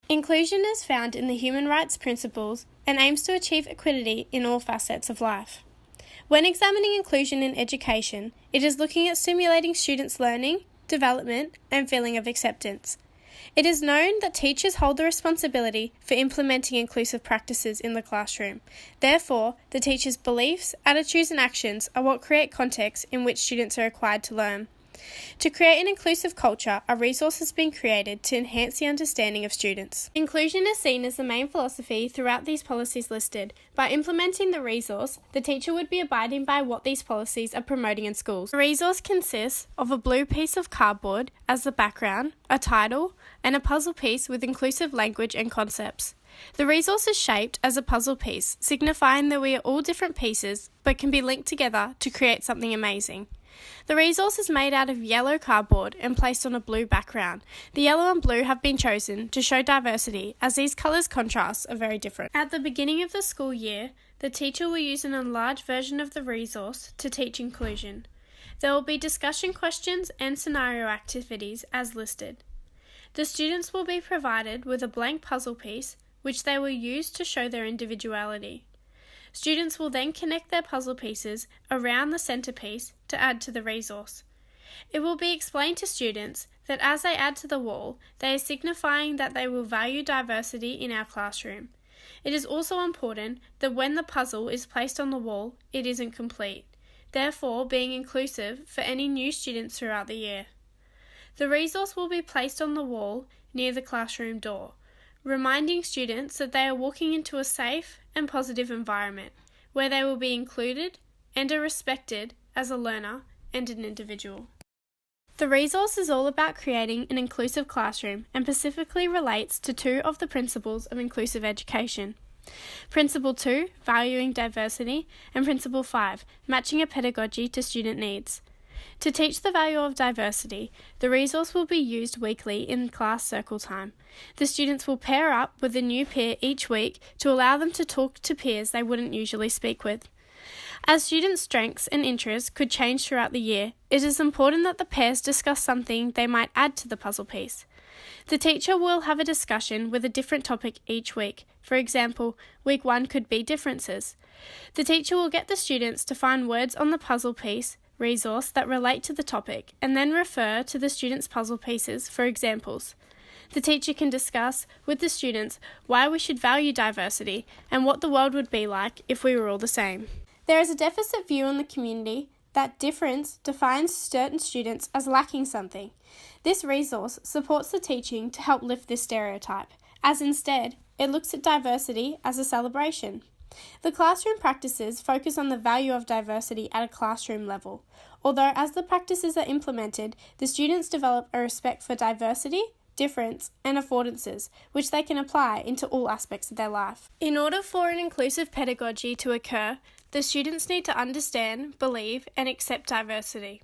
Inclusion is found in the human rights principles and aims to achieve equity in all facets of life. When examining inclusion in education, it is looking at stimulating students' learning, development, and feeling of acceptance. It is known that teachers hold the responsibility for implementing inclusive practices in the classroom. Therefore, the teacher's beliefs, attitudes, and actions are what create context in which students are required to learn. To create an inclusive culture, a resource has been created to enhance the understanding of students. Inclusion is seen as the main philosophy throughout these policies listed. By implementing the resource, the teacher would be abiding by what these policies are promoting in schools. The resource consists of a blue piece of cardboard as the background, a title, and a puzzle piece with inclusive language and concepts. The resource is shaped as a puzzle piece, signifying that we are all different pieces but can be linked together to create something amazing. The resource is made out of yellow cardboard and placed on a blue background. The yellow and blue have been chosen to show diversity as these colours' contrasts are very different. At the beginning of the school year, the teacher will use an enlarged version of the resource to teach inclusion. There will be discussion questions and scenario activities as listed. The students will be provided with a blank puzzle piece which they will use to show their individuality. Students will then connect their puzzle pieces around the centrepiece to add to the resource. It will be explained to students that as they add to the wall, they are signifying that they will value diversity in our classroom. It is also important that when the puzzle is placed on the wall, it isn't complete, therefore being inclusive for any new students throughout the year. The resource will be placed on the wall near the classroom door, reminding students that they are walking into a safe and positive environment where they will be included and are respected as a learner and an individual. The resource is all about creating an inclusive classroom and specifically relates to two of the principles of inclusive education. Principle 2, valuing diversity, and Principle 5, matching a pedagogy to student needs. To teach the value of diversity, the resource will be used weekly in class circle time. The students will pair up with a new peer each week to allow them to talk to peers they wouldn't usually speak with. As students' strengths and interests could change throughout the year, it is important that the pairs discuss something they might add to the puzzle piece. The teacher will have a discussion with a different topic each week. For example, week 1 could be differences. The teacher will get the students to find words on the puzzle piece resource that relate to the topic and then refer to the students' puzzle pieces for examples. The teacher can discuss with the students why we should value diversity and what the world would be like if we were all the same. There is a deficit view in the community that difference defines certain students as lacking something. This resource supports the teaching to help lift this stereotype, as instead it looks at diversity as a celebration. The classroom practices focus on the value of diversity at a classroom level, although as the practices are implemented, the students develop a respect for diversity, difference, and affordances, which they can apply into all aspects of their life. In order for an inclusive pedagogy to occur, the students need to understand, believe, and accept diversity.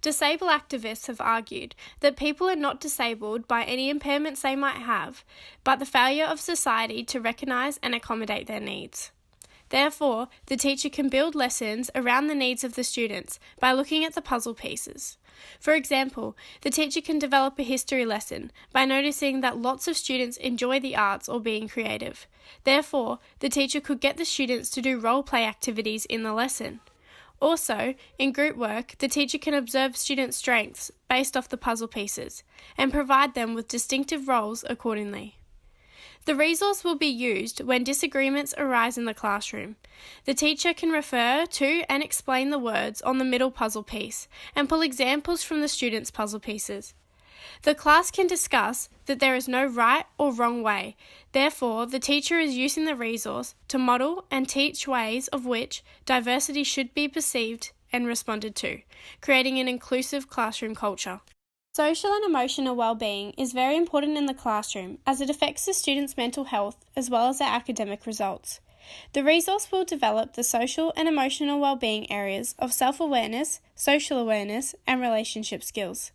Disabled activists have argued that people are not disabled by any impairments they might have, but the failure of society to recognise and accommodate their needs. Therefore, the teacher can build lessons around the needs of the students by looking at the puzzle pieces. For example, the teacher can develop a history lesson by noticing that lots of students enjoy the arts or being creative. Therefore, the teacher could get the students to do role-play activities in the lesson. Also, in group work, the teacher can observe students' strengths based off the puzzle pieces and provide them with distinctive roles accordingly. The resource will be used when disagreements arise in the classroom. The teacher can refer to and explain the words on the middle puzzle piece and pull examples from the students' puzzle pieces. The class can discuss that there is no right or wrong way. Therefore, the teacher is using the resource to model and teach ways of which diversity should be perceived and responded to, creating an inclusive classroom culture. Social and emotional well-being is very important in the classroom as it affects the students' mental health as well as their academic results. The resource will develop the social and emotional well-being areas of self-awareness, social awareness, and relationship skills.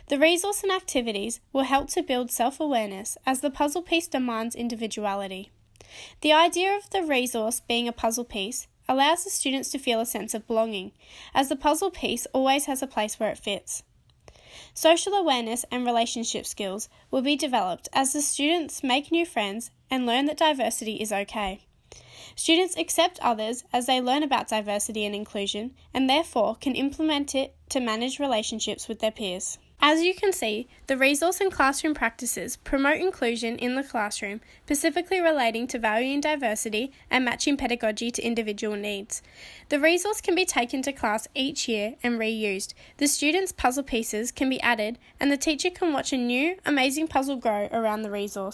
The resource and activities will help to build self-awareness as the puzzle piece demands individuality. The idea of the resource being a puzzle piece allows the students to feel a sense of belonging, as the puzzle piece always has a place where it fits. Social awareness and relationship skills will be developed as the students make new friends and learn that diversity is okay. Students accept others as they learn about diversity and inclusion and therefore can implement it to manage relationships with their peers. As you can see, the resource and classroom practices promote inclusion in the classroom, specifically relating to valuing diversity and matching pedagogy to individual needs. The resource can be taken to class each year and reused. The students' puzzle pieces can be added and the teacher can watch a new, amazing puzzle grow around the resource.